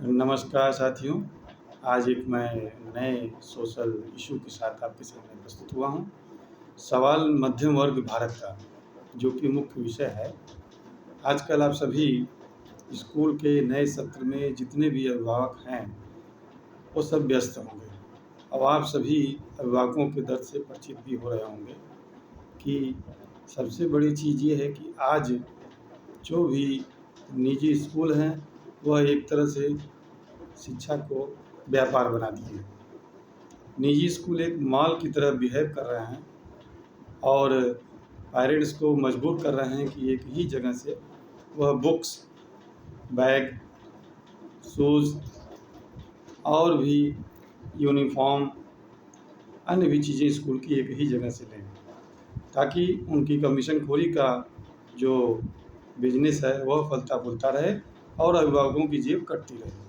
नमस्कार साथियों। आज एक मैं नए सोशल इशू के साथ आपके सामने प्रस्तुत हुआ हूँ। सवाल मध्यम वर्ग भारत का, जो कि मुख्य विषय है। आजकल आप सभी स्कूल के नए सत्र में जितने भी अभिभावक हैं, वो सब व्यस्त होंगे और आप सभी अभिभावकों के दर्द से परिचित भी हो रहे होंगे कि सबसे बड़ी चीज़ ये है कि आज जो भी निजी स्कूल हैं, वह एक तरह से शिक्षा को व्यापार बना दिए हैं। निजी स्कूल एक मॉल की तरह बिहेव कर रहे हैं और पेरेंट्स को मजबूर कर रहे हैं कि एक ही जगह से वह बुक्स, बैग, शूज़ और भी यूनिफ़ॉर्म, अन्य भी चीज़ें स्कूल की एक ही जगह से लें, ताकि उनकी कमीशनखोरी का जो बिजनेस है वह फलता फूलता रहे और अभिभावकों की जेब कटती रहे।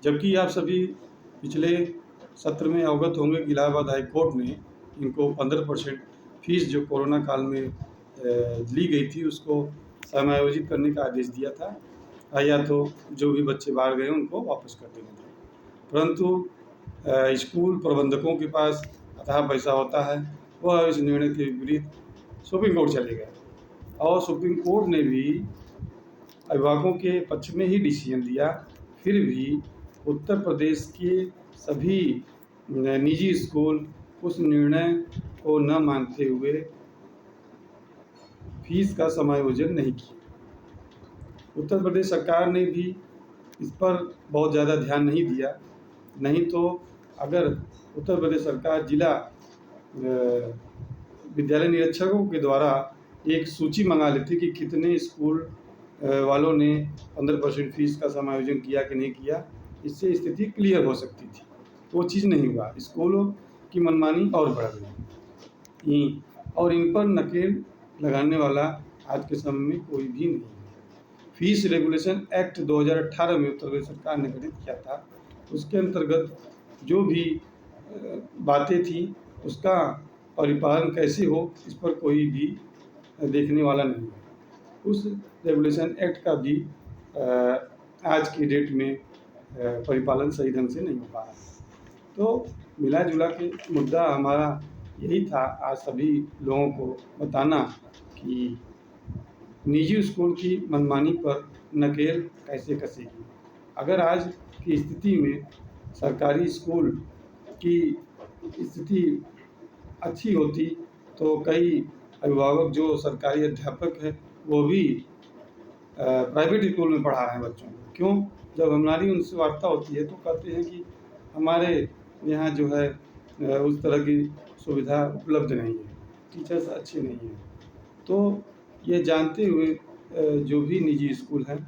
जबकि आप सभी पिछले सत्र में अवगत होंगे कि इलाहाबाद हाई कोर्ट ने इनको 15% फीस जो कोरोना काल में ली गई थी, उसको समायोजित करने का आदेश दिया था, या तो जो भी बच्चे बाहर गए उनको वापस कर देना था। परंतु स्कूल प्रबंधकों के पास अथाह पैसा होता है, वह इस निर्णय के विपरीत सुप्रीम कोर्ट चले गए और सुप्रीम कोर्ट ने भी अभिभावकों के पक्ष में ही डिसीजन दिया। फिर भी उत्तर प्रदेश के सभी निजी स्कूल उस निर्णय को न मानते हुए फीस का समायोजन नहीं किया। उत्तर प्रदेश सरकार ने भी इस पर बहुत ज़्यादा ध्यान नहीं दिया। नहीं तो अगर उत्तर प्रदेश सरकार जिला विद्यालय निरीक्षकों के द्वारा एक सूची मंगा लेती कि कितने स्कूल वालों ने 15% फीस का समायोजन किया कि नहीं किया, इससे स्थिति क्लियर हो सकती थी। तो वो चीज़ नहीं हुआ। स्कूलों की मनमानी और बढ़ गई और इन पर नकेल लगाने वाला आज के समय में कोई भी नहीं है। फीस रेगुलेशन एक्ट 2018 में उत्तर प्रदेश सरकार ने गठित किया था। उसके अंतर्गत जो भी बातें थी, उसका परिपालन कैसे हो, इस पर कोई भी देखने वाला नहीं है। उस रेगुलेशन एक्ट का भी आज की डेट में परिपालन सही ढंग से नहीं हो पा रहा। तो मिला जुला के मुद्दा हमारा यही था आज सभी लोगों को बताना कि निजी स्कूल की मनमानी पर नकेल कैसे कसेगी। अगर आज की स्थिति में सरकारी स्कूल की स्थिति अच्छी होती तो कई अभिभावक जो सरकारी अध्यापक हैं, वो भी प्राइवेट स्कूल में पढ़ा रहे हैं बच्चों को। क्यों? जब हमारी उनसे वार्ता होती है तो कहते हैं कि हमारे यहाँ जो है उस तरह की सुविधा उपलब्ध नहीं है, टीचर्स अच्छे नहीं हैं। तो ये जानते हुए जो भी निजी स्कूल हैं,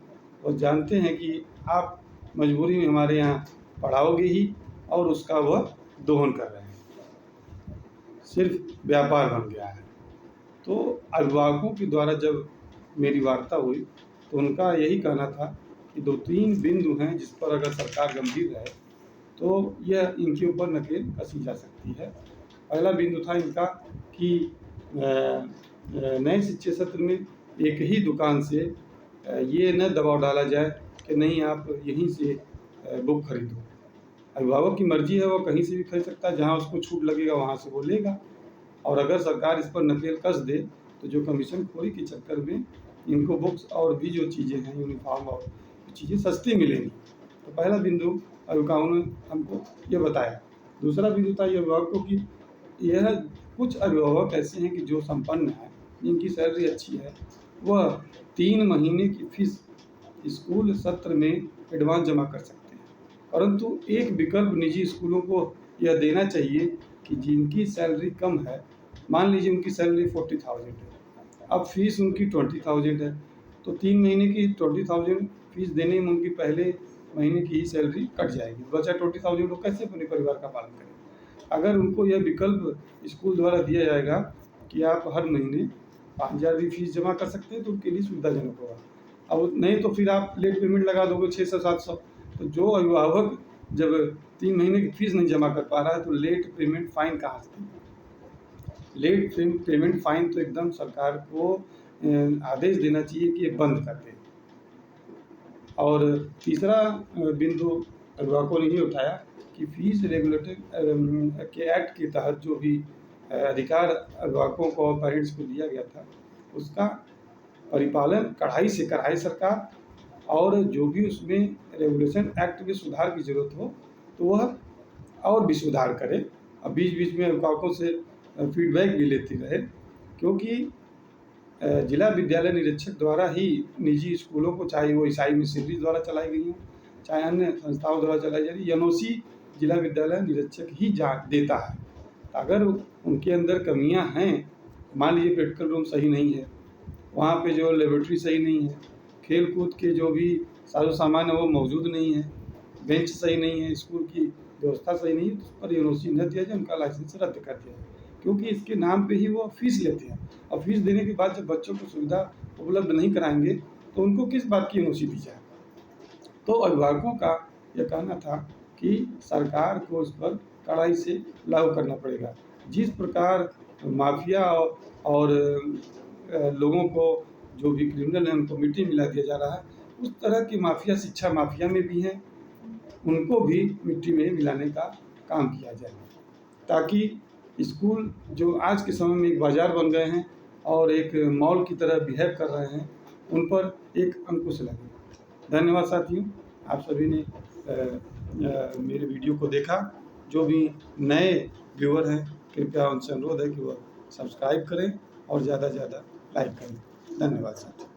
वो जानते हैं कि आप मजबूरी में हमारे यहाँ पढ़ाओगे ही और उसका वह दोहन कर रहे हैं, सिर्फ व्यापार बन गया है। तो अभिभावकों के द्वारा जब मेरी वार्ता हुई तो उनका यही कहना था कि 2-3 बिंदु हैं जिस पर अगर सरकार गंभीर रहे तो यह इनके ऊपर नकेल कसी जा सकती है। पहला बिंदु था इनका कि नए शिक्षा सत्र में एक ही दुकान से ये न दबाव डाला जाए कि नहीं आप यहीं से बुक खरीदो। अभिभावक की मर्जी है, वो कहीं से भी खरीद सकता है, जहाँ उसको छूट लगेगा वहाँ से वो लेगा। और अगर सरकार इस पर नकेल कस दे तो जो कमीशनखोरी के चक्कर में इनको बुक्स और भी जो चीज़ें हैं, यूनिफॉर्म और चीज़ें सस्ती मिलेंगी। तो पहला बिंदु अभिभावकों ने हमको ये बताया। दूसरा बिंदु था ये अभिभावकों की, यह कुछ अभिभावक ऐसे हैं कि जो संपन्न हैं, जिनकी सैलरी अच्छी है, वह 3 महीने की फीस स्कूल सत्र में एडवांस जमा कर सकते हैं। परंतु एक विकल्प निजी स्कूलों को यह देना चाहिए कि जिनकी सैलरी कम है, मान लीजिए उनकी सैलरी 40,000 है, अब फीस उनकी 20,000 है, तो 3 महीने की 20,000 फीस देने में उनकी पहले महीने की ही सैलरी कट जाएगी। बचा 20,000 वो कैसे अपने परिवार का पालन करें? अगर उनको यह विकल्प स्कूल द्वारा दिया जाएगा कि आप हर महीने 5,000 भी फीस जमा कर सकते हैं, तो उनके लिए सुविधाजनक होगा। अब नहीं तो फिर आप लेट पेमेंट लगा दोगे 600-700। तो जो अभिभावक जब 3 महीने की फीस नहीं जमा कर पा रहा है, तो लेट पेमेंट फ़ाइन कहाँ से देगा? लेट पेमेंट फ़ाइन तो एकदम सरकार को आदेश देना चाहिए कि ये बंद कर दें। और तीसरा बिंदु अभिभावकों ने ये उठाया कि फीस रेगुलेटरी के एक्ट के तहत जो भी अधिकार अभिभावकों को और पेरेंट्स को दिया गया था, उसका परिपालन कड़ाई से कराए सरकार, और जो भी उसमें रेगुलेशन एक्ट में सुधार की ज़रूरत हो तो वह और भी सुधार करे, और बीच बीच में अभिभावकों से फीडबैक भी लेती रहे, क्योंकि जिला विद्यालय निरीक्षक द्वारा ही निजी स्कूलों को, चाहे वो ईसाई मिशनरी द्वारा चलाई गई हों, चाहे अन्य संस्थाओं द्वारा चलाई जा रही, एनओसी जिला विद्यालय निरीक्षक ही देता है। अगर उनके अंदर कमियां हैं, मान लीजिए प्रैक्टिकल रूम सही नहीं है, वहाँ पे जो लेबोरेटरी सही नहीं है, खेल कूद के जो भी साजो सामान है वो मौजूद नहीं है, बेंच सही नहीं है, स्कूल की व्यवस्था सही नहीं है, तो उस पर एनओसी न दिया जाए, उनका लाइसेंस रद्द कर दिया जाए, क्योंकि इसके नाम पे ही वो फीस लेते हैं। और फीस देने के बाद जब बच्चों को सुविधा उपलब्ध नहीं कराएंगे तो उनको किस बात की एनओसी दी जाए। तो अभिभावकों का यह कहना था कि सरकार को इस पर कड़ाई से लागू करना पड़ेगा। जिस प्रकार माफिया और लोगों को, जो भी क्रिमिनल हैं, उनको मिट्टी मिला दिया जा रहा है, उस तरह की माफिया शिक्षा माफिया में भी हैं, उनको भी मिट्टी में मिलाने का काम किया जाए, ताकि स्कूल जो आज के समय में एक बाज़ार बन गए हैं और एक मॉल की तरह बिहेव कर रहे हैं, उन पर एक अंकुश लगे। धन्यवाद साथियों, आप सभी ने मेरे वीडियो को देखा। जो भी नए व्यूअर हैं, कृपया उनसे अनुरोध है कि वह सब्सक्राइब करें और ज़्यादा से ज़्यादा लाइक करें। धन्यवाद साथियों।